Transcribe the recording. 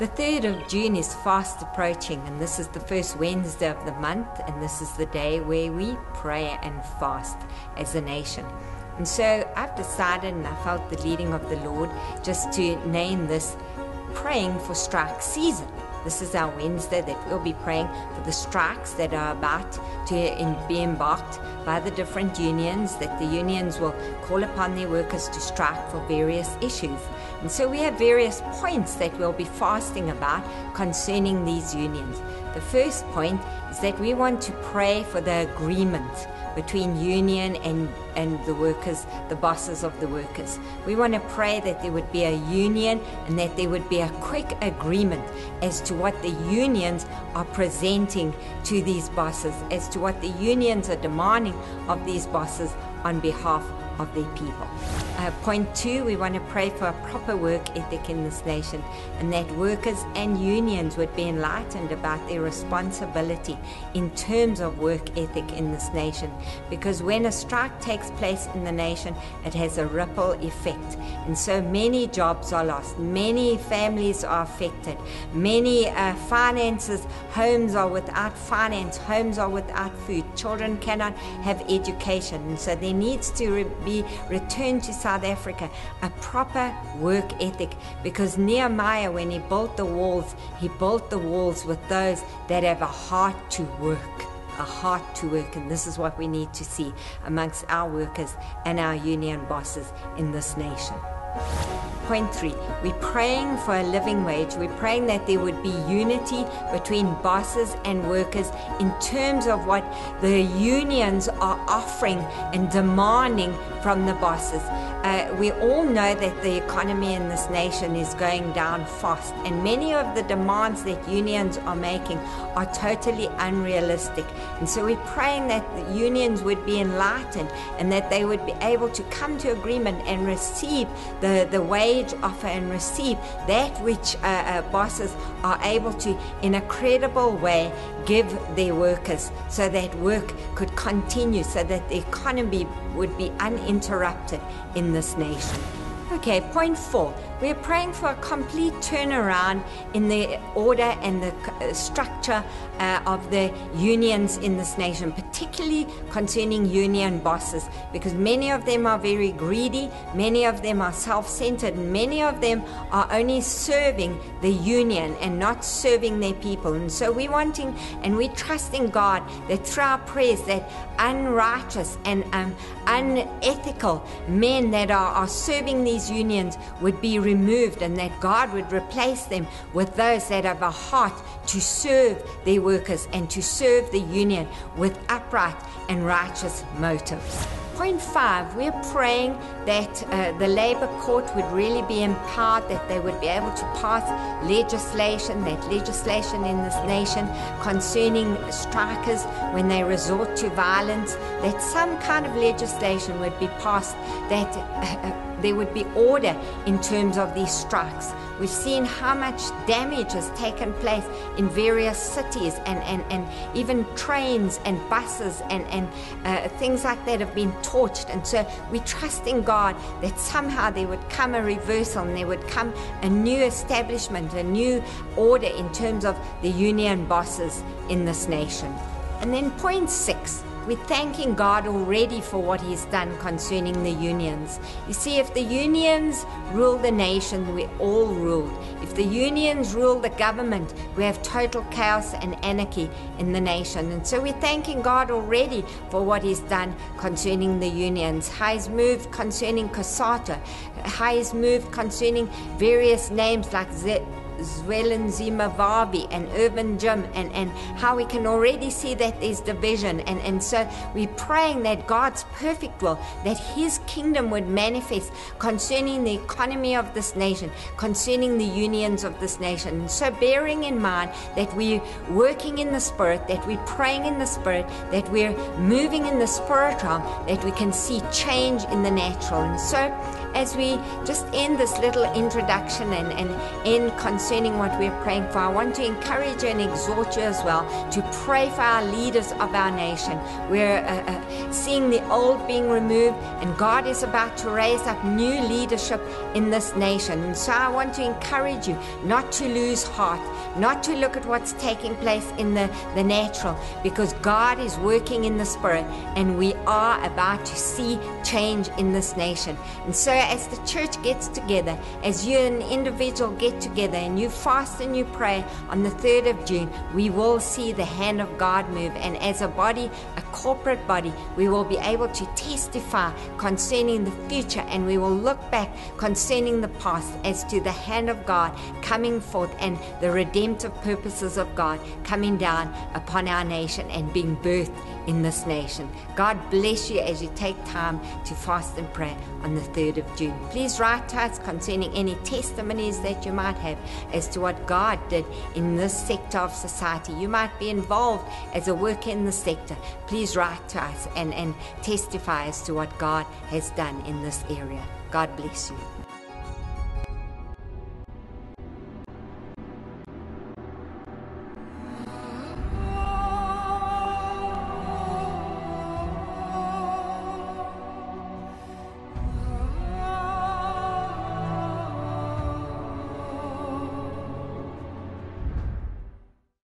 The 3rd of June is fast approaching, and this is the first Wednesday of the month, and this is the day where we pray and fast as a nation. And so I've decided, and I felt the leading of the Lord, just to name this Praying for Strike Season. This is our Wednesday that we'll be praying for the strikes that are about to be embarked by the different unions, that the unions will call upon their workers to strike for various issues. And so we have various points that we'll be fasting about concerning these unions. The first point is that we want to pray for the agreement between union and the workers, the bosses of the workers. We want to pray that there would be a union and that there would be a quick agreement as to what the unions are presenting to these bosses, as to what the unions are demanding of these bosses on behalf of their people. Point 2, we want to pray for a proper work ethic in this nation, and that workers and unions would be enlightened about their responsibility in terms of work ethic in this nation. Because when a strike takes place in the nation, it has a ripple effect. And so many jobs are lost, many families are affected, many finances, homes are without finance, homes are without food, children cannot have education. And so there needs to be returned to South Africa a proper work ethic, because Nehemiah, when he built the walls with those that have a heart to work. A heart to work, and this is what we need to see amongst our workers and our union bosses in this nation. Point 3, we're praying for a living wage. We're praying that there would be unity between bosses and workers in terms of what the unions are offering and demanding from the bosses. We all know that the economy in this nation is going down fast, and many of the demands that unions are making are totally unrealistic. And so we're praying that the unions would be enlightened and that they would be able to come to agreement and receive the wage offer and receive that which bosses are able to, in a credible way, give their workers, so that work could continue, so that the economy would be uninterrupted in this nation. Okay, point 4, we're praying for a complete turnaround in the order and the structure of the unions in this nation, particularly concerning union bosses, because many of them are very greedy, many of them are self-centered, and many of them are only serving the union and not serving their people. And so we're wanting and we're trusting God that through our prayers that unrighteous and unethical men that are serving these unions would be removed, and that God would replace them with those that have a heart to serve their workers and to serve the union with upright and righteous motives. Point 5, we're praying that the Labour Court would really be empowered, that they would be able to pass legislation in this nation concerning strikers when they resort to violence, that some kind of legislation would be passed, that there would be order in terms of these strikes. We've seen how much damage has taken place in various cities, and even trains and buses and things like that have been torched. And so we trust in God that somehow there would come a reversal and there would come a new establishment, a new order in terms of the union bosses in this nation. And then point 6, we're thanking God already for what He's done concerning the unions. You see, if the unions rule the nation, we're all ruled. If the unions rule the government, we have total chaos and anarchy in the nation. And so we're thanking God already for what He's done concerning the unions. How He's moved concerning COSATU, how He's moved concerning various names like Zwelinzima Vavi and Urban Gym, and how we can already see that there's division, and so we're praying that God's perfect will, that His kingdom would manifest concerning the economy of this nation, concerning the unions of this nation. And so bearing in mind that we're working in the Spirit, that we're praying in the Spirit, that we're moving in the Spirit realm, that we can see change in the natural. And so as we just end this little introduction and end concerning what we're praying for, I want to encourage you and exhort you as well to pray for our leaders of our nation. We're seeing the old being removed, and God is about to raise up new leadership in this nation. And so I want to encourage you not to lose heart, not to look at what's taking place in the natural, because God is working in the spirit, and we are about to see change in this nation. And so as the church gets together, as you and individual get together and you fast and you pray on the 3rd of June, we will see the hand of God move. And as a body, a corporate body, we will be able to testify concerning the future, and we will look back concerning the past as to the hand of God coming forth and the redemptive purposes of God coming down upon our nation and being birthed in this nation. God bless you as you take time to fast and pray on the 3rd of June. Please write to us concerning any testimonies that you might have as to what God did in this sector of society. You might be involved as a worker in the sector. Please write to us and testify as to what God has done in this area. God bless you.